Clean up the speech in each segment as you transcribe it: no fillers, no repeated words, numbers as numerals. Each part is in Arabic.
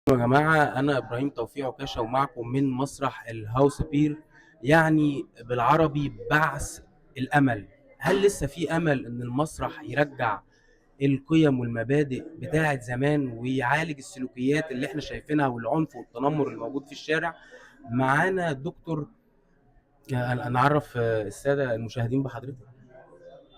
يا جماعة، أنا إبراهيم توفيق عكاشة ومعكم من مسرح الهاوس بير. يعني بالعربي بعث الأمل. هل لسه في أمل إن المسرح يرجع القيم والمبادئ بتاعة زمان ويعالج السلوكيات اللي احنا شايفينها والعنف والتنمر اللي موجود في الشارع؟ معانا دكتور. نعرف السادة المشاهدين بحضرتك.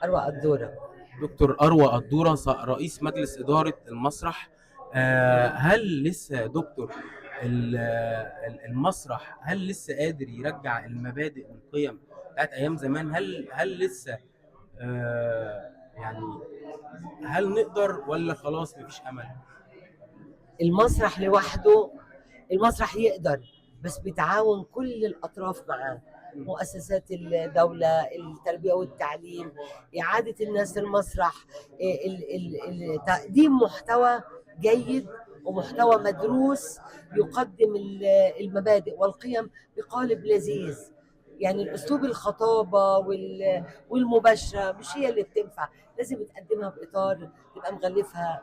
أروى الدورة. دكتور أروى قدورة، رئيس مجلس إدارة المسرح. هل لسه يا دكتور المسرح هل لسه قادر يرجع المبادئ والقيم بتاعت أيام زمان؟ هل لسه يعني هل نقدر ولا خلاص مفيش أمل؟ المسرح لوحده، المسرح يقدر بس بتعاون كل الأطراف معاه، مؤسسات الدولة، التربية والتعليم، إعادة الناس المسرح، تقديم محتوى جيد ومحتوى مدروس يقدم المبادئ والقيم بقالب لذيذ. يعني الأسلوب الخطابة والمباشرة مش هي اللي بتنفع، لازم تقدمها بإطار تبقى مغلفها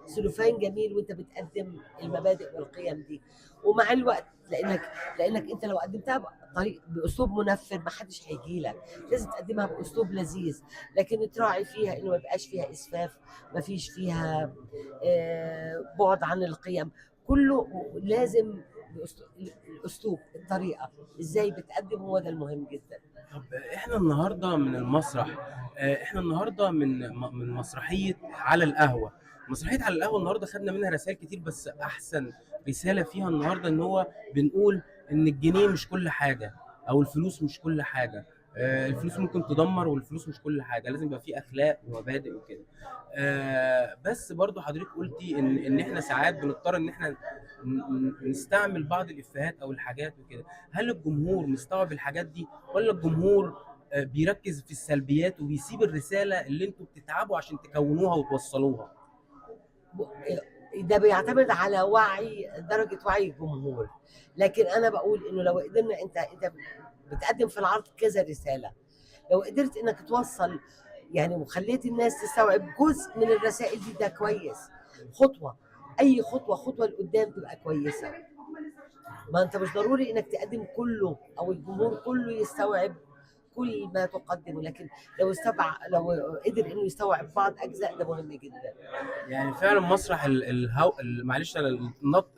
بسلوفان جميل وانت بتقدم المبادئ والقيم دي. ومع الوقت لانك انت لو قدمتها بطريق باسلوب منفر ما حدش هيجي لك، لازم تقدمها باسلوب لذيذ، لكن تراعي فيها انه ما يبقاش فيها اسفاف، ما فيش فيها بعد عن القيم. كله لازم الاسلوب، الطريقه ازاي بتقدم هو ده المهم جدا. طب احنا النهارده من المسرح، احنا النهارده من مسرحيه على القهوه. مسرحيه على القهوه النهارده خدنا منها رسائل كتير، بس احسن رساله فيها النهارده ان هو بنقول ان الجنيه مش كل حاجه، او الفلوس مش كل حاجه. الفلوس ممكن تدمر، والفلوس مش كل حاجه، لازم يبقى في اخلاق ومبادئ وكده. بس برضو حضرتك قلتي ان احنا ساعات بنضطر ان احنا نستعمل بعض الافيهات او الحاجات وكده. هل الجمهور مستوعب الحاجات دي، ولا الجمهور بيركز في السلبيات وبيسيب الرسالة اللي انتوا بتتعبوا عشان تكونوها وتوصلوها؟ ده بيعتمد على درجة وعي الجمهور، لكن أنا بقول إنه لو قدرنا، أنت بتقدم في العرض كذا رسالة، لو قدرت إنك توصل يعني وخليت الناس تستوعب جزء من الرسائل دي، ده كويس. خطوة، أي خطوة لقدام تبقى كويسة. ما أنت مش ضروري إنك تقدم كله أو الجمهور كله يستوعب كل ما تقدمه، لكن لو قدر إنه يستوعب بعض أجزاء ده مهم جدا. يعني فعلا مسرح معلش انا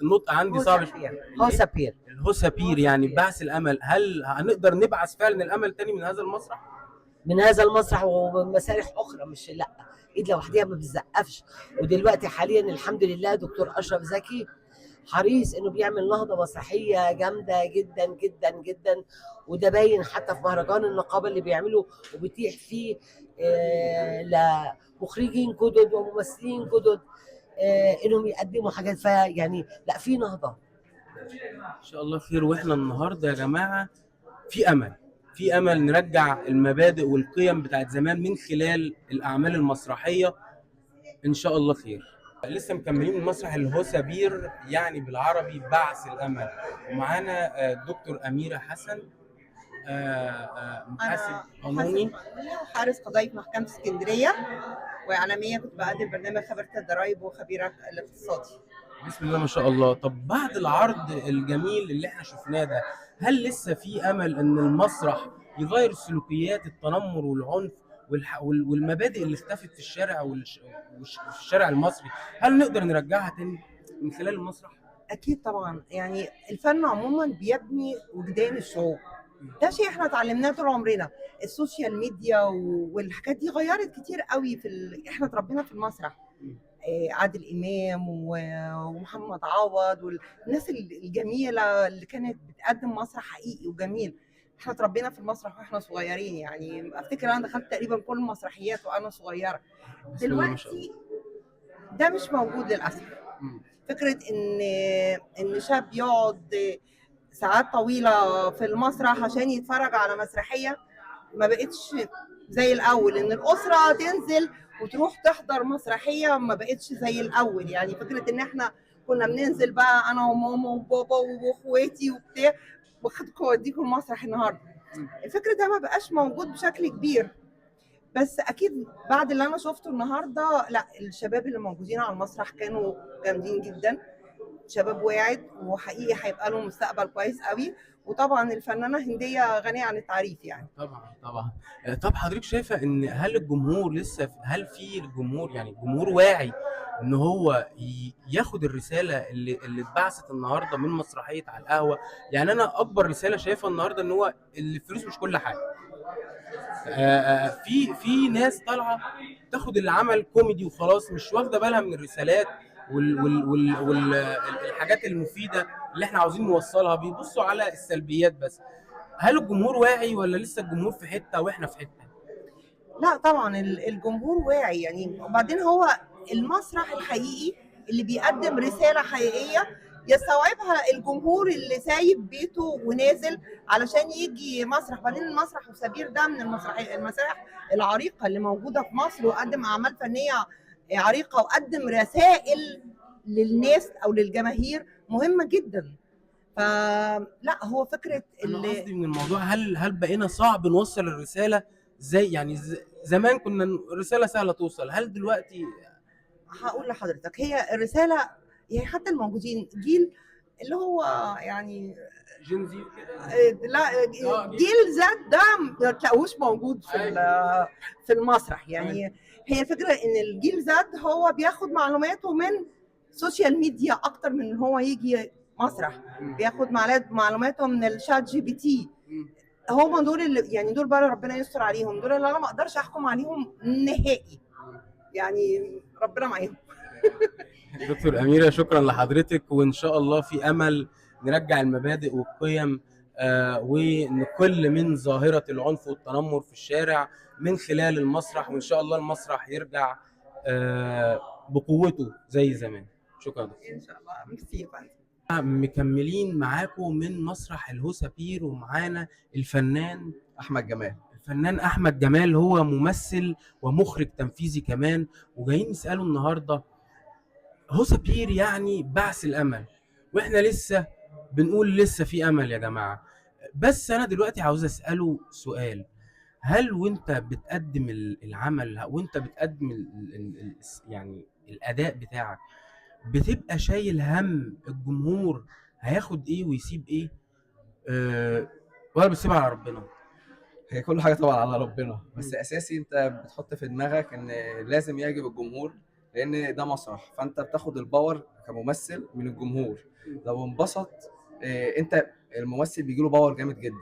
النطق عندي هو صعب. سابير، هو سابير. الهوسابير، يعني بعث الامل. هل هنقدر نبعث فعلا الامل تاني من هذا المسرح؟ من هذا المسرح ومسارح اخرى، مش لا ايد لوحديها ما بتزقفش. ودلوقتي حاليا الحمد لله دكتور اشرف زكي حريص انه بيعمل نهضه مسرحيه جامده جدا جدا جدا، وده باين حتى في مهرجان النقابه اللي بيعمله وبيتيح فيه لمخرجين جدد وممثلين جدد انهم يقدموا حاجات، فيعني لا، في نهضه. ان شاء الله خير. واحنا النهارده يا جماعه في امل، في امل نرجع المبادئ والقيم بتاعت زمان من خلال الاعمال المسرحيه. ان شاء الله خير. لسه مكملين من مسرح الهوسابير، يعني بالعربي بعث الامل. ومعانا الدكتور اميره حسن، محاسب أنا محاسب قانوني. قانوني وحارس قضائي في محكمة اسكندرية، وإعلامية كنت بقدم برنامج خبيرة الضرايب وخبيرة الاقتصادي. بسم الله ما شاء الله. طب بعد العرض الجميل اللي احنا شفناه ده، هل لسه في امل ان المسرح يغير السلوكيات، التنمر والعنف والمبادئ اللي اختفت في الشارع وفي الشارع المصري؟ هل نقدر نرجعها تاني من خلال المسرح؟ أكيد طبعا، يعني الفن عموما بيبني وجدان الشعوب، ده شيء احنا اتعلمناه طول عمرنا. السوشيال ميديا والحاجات دي غيرت كتير قوي احنا اتربينا في المسرح. عادل امام ومحمد عوض والناس الجميله اللي كانت بتقدم مسرح حقيقي وجميل. احنا اتربينا في المسرح واحنا صغيرين، يعني افتكر انا دخلت تقريبا كل المسرحيات وانا صغيره. بسم الله ما شاء الله. دلوقتي ده مش موجود للاسف. فكره ان شاب يقعد ساعات طويله في المسرح عشان يتفرج على مسرحيه ما بقتش زي الاول. ان الاسره تنزل وتروح تحضر مسرحيه ما بقتش زي الاول. يعني فكره ان احنا كنا بننزل بقى انا وماما وبابا واخواتي وبتاع واخدكم اوديكم المسرح النهارده، الفكر ده ما بقاش موجود بشكل كبير. بس اكيد بعد اللي انا شفته النهارده، لا، الشباب اللي موجودين على المسرح كانوا جامدين جدا. شباب واعد وحقيقي هيبقى له مستقبل كويس قوي. وطبعا الفنانه هنديه غنيه عن التعريف يعني. طبعا طبعا. طب حضرتك شايفه ان هل الجمهور لسه هل في الجمهور، يعني الجمهور واعي ان هو ياخد الرساله اللي اتبعثت النهارده من مسرحيه على القهوه؟ يعني انا اكبر رساله شايفها النهارده ان هو الفلوس مش كل حاجه. في ناس طالعه تاخد العمل كوميدي وخلاص، مش واخده بالها من الرسالات والحاجات المفيده اللي احنا عاوزين نوصلها، بيبصوا على السلبيات بس. هل الجمهور واعي ولا لسه الجمهور في حته واحنا في حته؟ لا طبعا الجمهور واعي يعني. وبعدين هو المسرح الحقيقي اللي بيقدم رسالة حقيقية يستوعبها الجمهور اللي سايب بيته ونازل علشان يجي مسرح. بعدين المسرح وسبير ده من المسارح العريقة اللي موجودة في مصر، وقدم أعمال فنية عريقة وقدم رسائل للناس أو للجماهير مهمة جدا. فلا هو فكرة انا قصدي من الموضوع، هل بقينا صعب نوصل الرساله زي يعني زمان كنا الرساله سهله توصل، هل دلوقتي؟ هقول لحضرتك هي الرسالة يعني حتى الموجودين جيل اللي هو يعني جينزي وكده؟ لا جيل. جيل زاد ده ما تلاقوش موجود في في المسرح يعني. هي الفكرة ان الجيل زاد هو بياخد معلوماته من سوشيال ميديا اكتر من ان هو يجي مسرح. بياخد معلوماته من الشات جي بي تي. هم دول اللي يعني دول بقى ربنا يستر عليهم، دول اللي انا ما اقدرش احكم عليهم نهائي يعني. ربنا معاهم. دكتور أميرة، شكرا لحضرتك، وإن شاء الله في أمل نرجع المبادئ والقيم ونقل من ظاهرة العنف والتنمر في الشارع من خلال المسرح، وإن شاء الله المسرح يرجع بقوته زي زمان. شكرا دكتور. ان شاء الله. ميرسي يا فندم. مكملين معاكم من مسرح الهوسة بير، ومعانا الفنان احمد جمال. الفنان أحمد جمال، هو ممثل ومخرج تنفيذي كمان، وجايين نسأله النهارده هوسة بير يعني بعث الامل، واحنا لسه بنقول لسه في امل يا جماعه. بس انا دلوقتي عاوز اساله سؤال، هل وانت بتقدم العمل وانت بتقدم يعني الاداء بتاعك، بتبقى شايل هم الجمهور هياخد ايه ويسيب ايه، ولا بتسيبها على ربنا؟ هي كل حاجه طبعا على ربنا، بس اساسي انت بتحط في دماغك ان لازم يعجب الجمهور، لان ده مسرح، فانت بتاخد الباور كممثل من الجمهور. لو انبسط انت الممثل بيجيله باور جامد جدا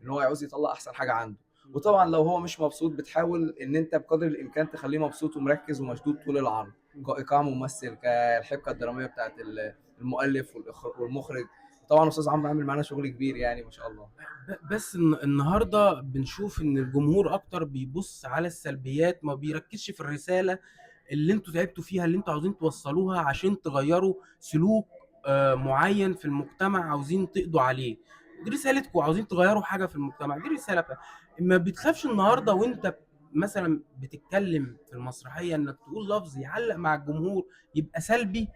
ان هو عاوز يطلع احسن حاجه عنده. وطبعا لو هو مش مبسوط بتحاول ان انت بقدر الامكان تخليه مبسوط ومركز ومشدود طول العرض، كايقاع ممثل، كالحبكه الدراميه بتاعت المؤلف والمخرج. طبعا استاذ عمرو عامل معانا شغل كبير يعني ما شاء الله. بس النهارده بنشوف ان الجمهور اكتر بيبص على السلبيات، ما بيركزش في الرساله اللي انتوا تعبتوا فيها، اللي انتوا عاوزين توصلوها عشان تغيروا سلوك معين في المجتمع، عاوزين تقضوا عليه. دي رسالتكم، عاوزين تغيروا حاجه في المجتمع، دي رساله. ما بتخافش النهارده وانت مثلا بتتكلم في المسرحيه انك تقول لفظ يعلق مع الجمهور يبقى سلبي،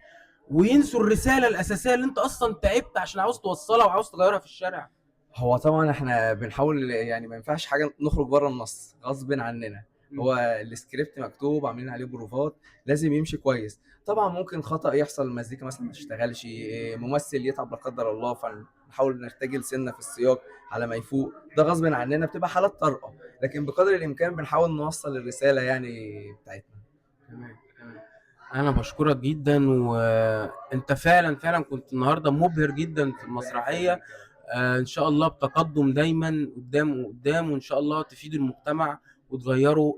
وينسوا الرساله الاساسيه اللي انت اصلا تعبت عشان عاوز توصلها وعاوز تغيرها في الشارع؟ هو طبعا احنا بنحاول يعني ما ينفعش حاجه نخرج بره النص غصب عننا. هو السكريبت مكتوب، عاملين عليه بروفات، لازم يمشي كويس. طبعا ممكن خطأ يحصل، المزيكا مثلا ما تشتغلش، ممثل يتعب لا قدر الله، فنحاول نرتجل سنه في السياق على ما يفوق، ده غصب عننا، بتبقى حالات طارئه، لكن بقدر الامكان بنحاول نوصل الرساله يعني بتاعتنا. تمام. انا بشكرك جدا، وانت فعلا كنت النهارده مبهر جدا في المسرحيه. ان شاء الله بتقدم دايما قدام وقدام، وان شاء الله تفيد المجتمع وتغيروا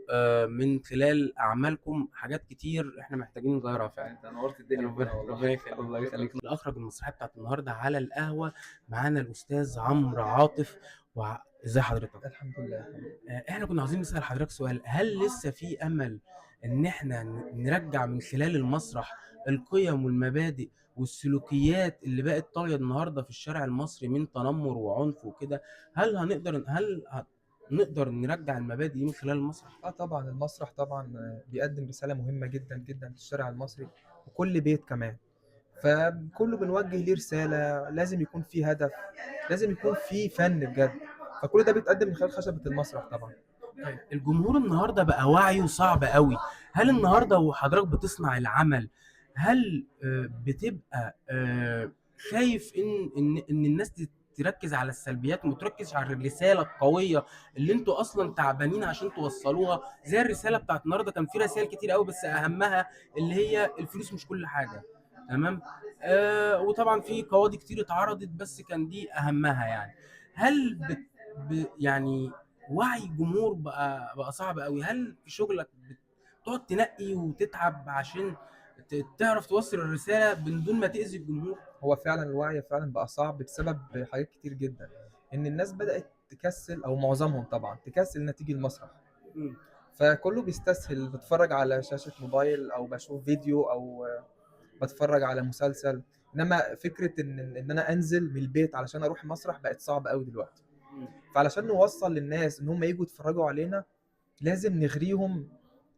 من خلال اعمالكم حاجات كتير احنا محتاجين نغيرها فعلا. انت نورت الدنيا. ربنا يخليك. الله يخليك. الاخرج المسرحيه بتاعت النهارده على القهوه معانا الاستاذ عمرو عاطف. ازي حضرتك؟ الحمد لله. احنا كنا عاوزين نسال حضرتك سؤال، هل لسه في امل ان احنا نرجع من خلال المسرح القيم والمبادئ والسلوكيات اللي بقت طاغيه النهارده في الشارع المصري من تنمر وعنف وكده؟ هل نقدر نرجع المبادئ دي من خلال المسرح؟ طبعا المسرح طبعا بيقدم رسالة مهمة جدا جدا للشارع المصري وكل بيت كمان، فكله بنوجه ليه رسالة، لازم يكون في هدف، لازم يكون في فن بجد، فكل ده بيتقدم من خلال خشبة المسرح طبعا. طيب الجمهور النهارده بقى وعيه صعب قوي، هل النهارده وحضرتك بتصنع العمل هل بتبقى خايف ان الناس تركز على السلبيات وما تركزش على الرساله القويه اللي انتوا اصلا تعبانين عشان توصلوها؟ زي الرساله بتاعت النهارده، كان في رسائل كتير قوي بس اهمها اللي هي الفلوس مش كل حاجه. تمام. وطبعا في قواضي كتير اتعرضت بس كان دي اهمها يعني. هل يعني وعي الجمهور بقى صعب قوي؟ هل في شغلك بتقعد تنقي وتتعب عشان تعرف توصل الرساله من دون ما تاذي الجمهور؟ هو فعلا الوعي فعلا بقى صعب بسبب حاجات كتير جدا، ان الناس بدأت تكسل، او معظمهم طبعا تكسل إنها تيجي المسرح. فكله بيستسهل، بتفرج على شاشة موبايل او بشوف فيديو او بتفرج على مسلسل. انما فكرة ان انا انزل من البيت علشان اروح المسرح بقت صعبة قوي دلوقتي. فعلشان نوصل للناس ان هم يجوا يتفرجوا علينا لازم نغريهم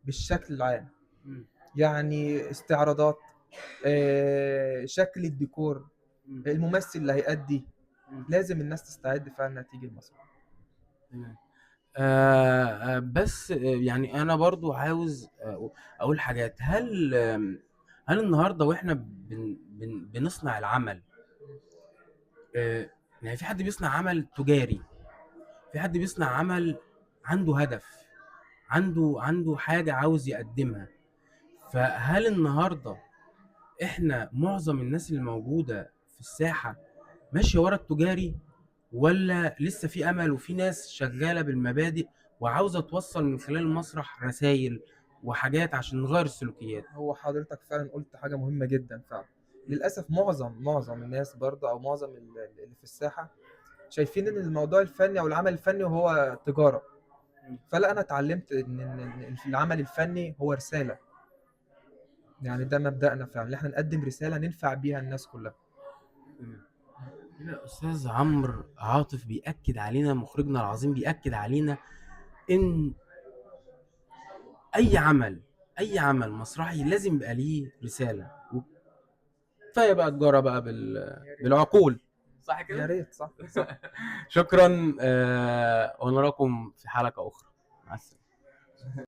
بالشكل العام، يعني استعراضات، شكل الديكور، الممثل اللي هيأدي. لازم الناس تستعد فعلا انها تيجي المسرح. تمام. بس يعني انا برضو عاوز اقول حاجات. هل النهارده واحنا بنصنع العمل، يعني في حد بيصنع عمل تجاري، في حد بيصنع عمل عنده هدف، عنده حاجة عاوز يقدمها. فهل النهارده احنا معظم الناس اللي موجودة في الساحة ماشية ورا التجاري، ولا لسه في امل وفي ناس شغالة بالمبادئ وعاوزة توصل من خلال المسرح رسائل وحاجات عشان نغير السلوكيات؟ هو حضرتك فعلا قلت حاجة مهمة جدا فعلا. للأسف معظم الناس برضه، أو معظم اللي في الساحة شايفين إن الموضوع الفني أو العمل الفني هو تجارة. فلا، أنا اتعلمت إن العمل الفني هو رسالة. يعني ده مبدأنا فعلا، إن إحنا نقدم رسالة ننفع بيها الناس كلها. هنا استاذ عمرو عاطف بيأكد علينا، مخرجنا العظيم بيأكد علينا ان اي عمل مسرحي لازم يبقى ليه رسالة. كفايه بقى الجاره بقى بالعقول، صح يا كده؟ ريت، صح. شكرا، ونراكم في حلقة أخرى. مع السلامة.